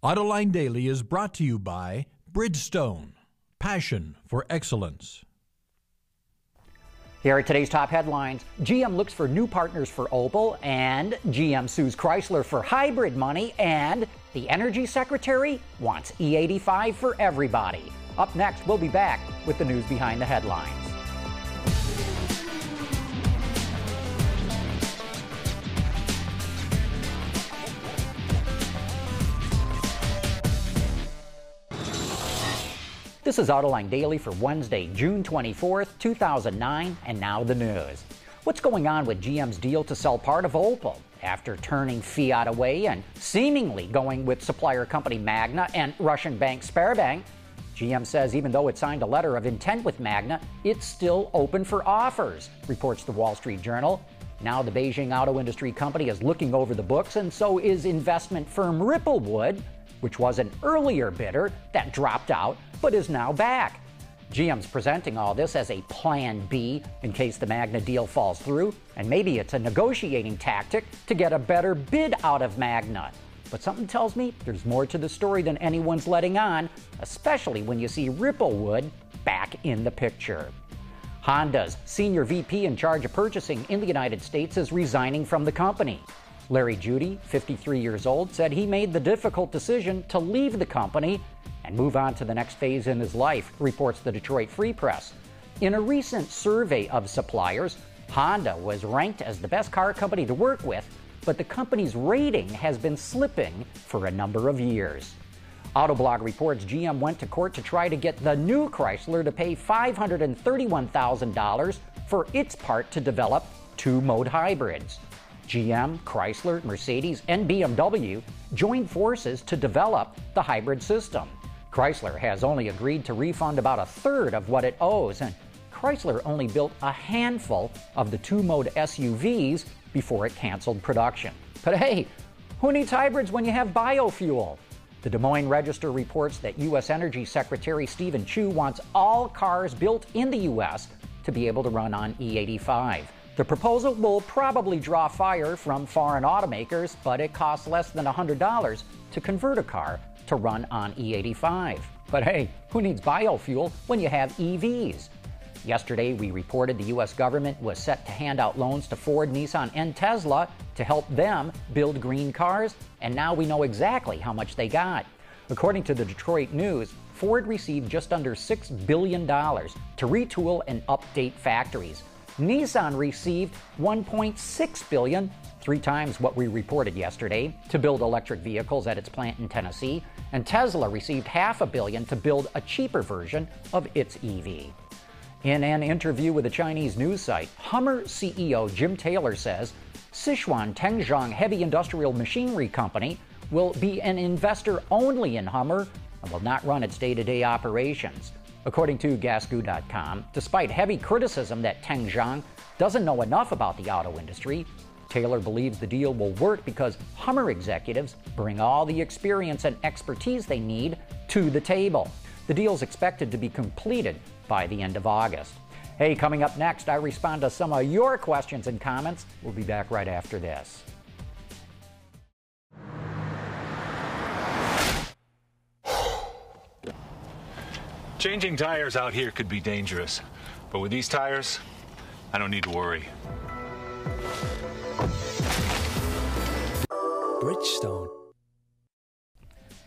Autoline Daily is brought to you by Bridgestone, passion for excellence. Here are today's top headlines. GM looks for new partners for Opel, and GM sues Chrysler for hybrid money, and the Energy Secretary wants E85 for everybody. Up next, we'll be back with the news behind the headlines. This is Autoline Daily for Wednesday, June 24th, 2009, and now the news. What's going on with GM's deal to sell part of Opel? After turning Fiat away and seemingly going with supplier company Magna and Russian bank Sberbank, GM says even though it signed a letter of intent with Magna, it's still open for offers, reports the Wall Street Journal. Now the Beijing auto industry company is looking over the books, and so is investment firm Ripplewood, which was an earlier bidder that dropped out but is now back. GM's presenting all this as a plan B in case the Magna deal falls through, and maybe it's a negotiating tactic to get a better bid out of Magna. But something tells me there's more to the story than anyone's letting on, especially when you see Ripplewood back in the picture. Honda's senior VP in charge of purchasing in the United States is resigning from the company. Larry Judy, 53 years old, said he made the difficult decision to leave the company and move on to the next phase in his life, reports the Detroit Free Press. In a recent survey of suppliers, Honda was ranked as the best car company to work with, but the company's rating has been slipping for a number of years. Autoblog reports GM went to court to try to get the new Chrysler to pay $531,000 for its part to develop two-mode hybrids. GM, Chrysler, Mercedes, and BMW joined forces to develop the hybrid system. Chrysler has only agreed to refund about a third of what it owes, and Chrysler only built a handful of the two-mode SUVs before it canceled production. But hey, who needs hybrids when you have biofuel? The Des Moines Register reports that U.S. Energy Secretary Stephen Chu wants all cars built in the U.S. to be able to run on E85. The proposal will probably draw fire from foreign automakers, but it costs less than $100 to convert a car to run on E85. But hey, who needs biofuel when you have EVs? Yesterday, we reported the U.S. government was set to hand out loans to Ford, Nissan, and Tesla to help them build green cars, and now we know exactly how much they got. According to the Detroit News, Ford received just under $6 billion to retool and update factories. Nissan received $1.6 billion, 3 times what we reported yesterday, to build electric vehicles at its plant in Tennessee, and Tesla received $500 million to build a cheaper version of its EV. In an interview with a Chinese news site, Hummer CEO Jim Taylor says Sichuan Tengzhong Heavy Industrial Machinery Company will be an investor only in Hummer and will not run its day-to-day operations. According to Gasgoo.com, despite heavy criticism that Tengzhong doesn't know enough about the auto industry, Taylor believes the deal will work because Hummer executives bring all the experience and expertise they need to the table. The deal is expected to be completed by the end of August. Hey, coming up next, I respond to some of your questions and comments. We'll be back right after this. Changing tires out here could be dangerous, but with these tires, I don't need to worry. Bridgestone.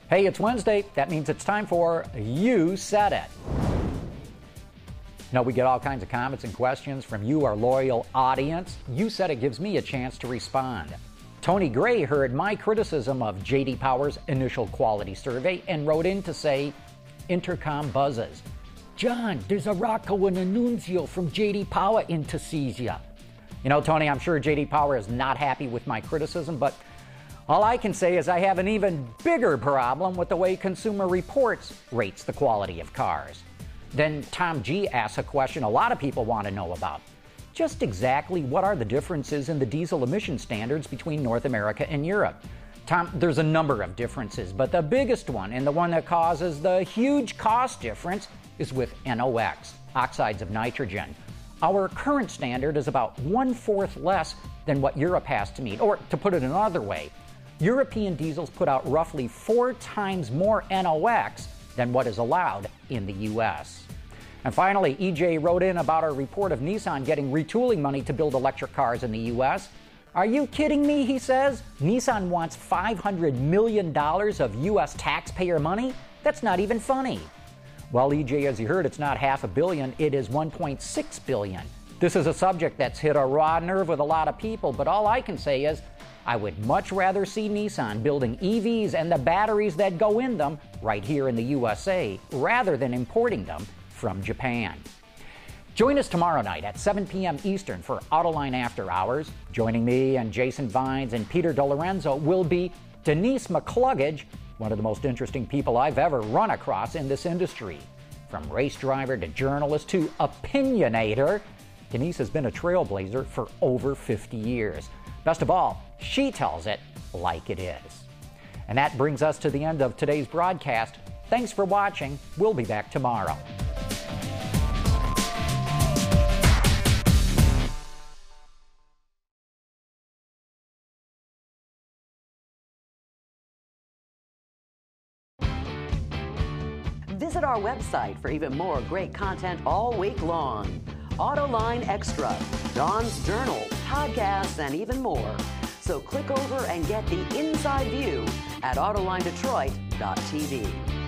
Hey, it's Wednesday. That means it's time for You Said It. Now, we get all kinds of comments and questions from you, our loyal audience. You Said It gives me a chance to respond. Tony Gray heard my criticism of J.D. Power's initial quality survey and wrote in to say, intercom buzzes. John, there's a Rocco and Annunzio from J.D. Power in Tucesia. You know, Tony, I'm sure J.D. Power is not happy with my criticism, but all I can say is I have an even bigger problem with the way Consumer Reports rates the quality of cars. Then Tom G asks a question a lot of people want to know about. Just exactly what are the differences in the diesel emission standards between North America and Europe? Tom, there's a number of differences, but the biggest one, and the one that causes the huge cost difference, is with NOx, oxides of nitrogen. Our current standard is about 1/4 less than what Europe has to meet. Or, to put it another way, European diesels put out roughly 4 times more NOx than what is allowed in the U.S. And finally, EJ wrote in about a report of Nissan getting retooling money to build electric cars in the U.S. Are you kidding me, he says? Nissan wants $500 million of U.S. taxpayer money? That's not even funny. Well, EJ, as you heard, it's not $500 million, it is $1.6 billion. This is a subject that's hit a raw nerve with a lot of people, but all I can say is I would much rather see Nissan building EVs and the batteries that go in them right here in the USA rather than importing them from Japan. Join us tomorrow night at 7 p.m. Eastern for Autoline After Hours. Joining me and Jason Vines and Peter DeLorenzo will be Denise McCluggage, one of the most interesting people I've ever run across in this industry. From race driver to journalist to opinionator, Denise has been a trailblazer for over 50 years. Best of all, she tells it like it is. And that brings us to the end of today's broadcast. Thanks for watching. We'll be back tomorrow. Visit our website for even more great content all week long. Autoline Extra, Dawn's Journal, podcasts, and even more. So click over and get the inside view at AutolineDetroit.tv.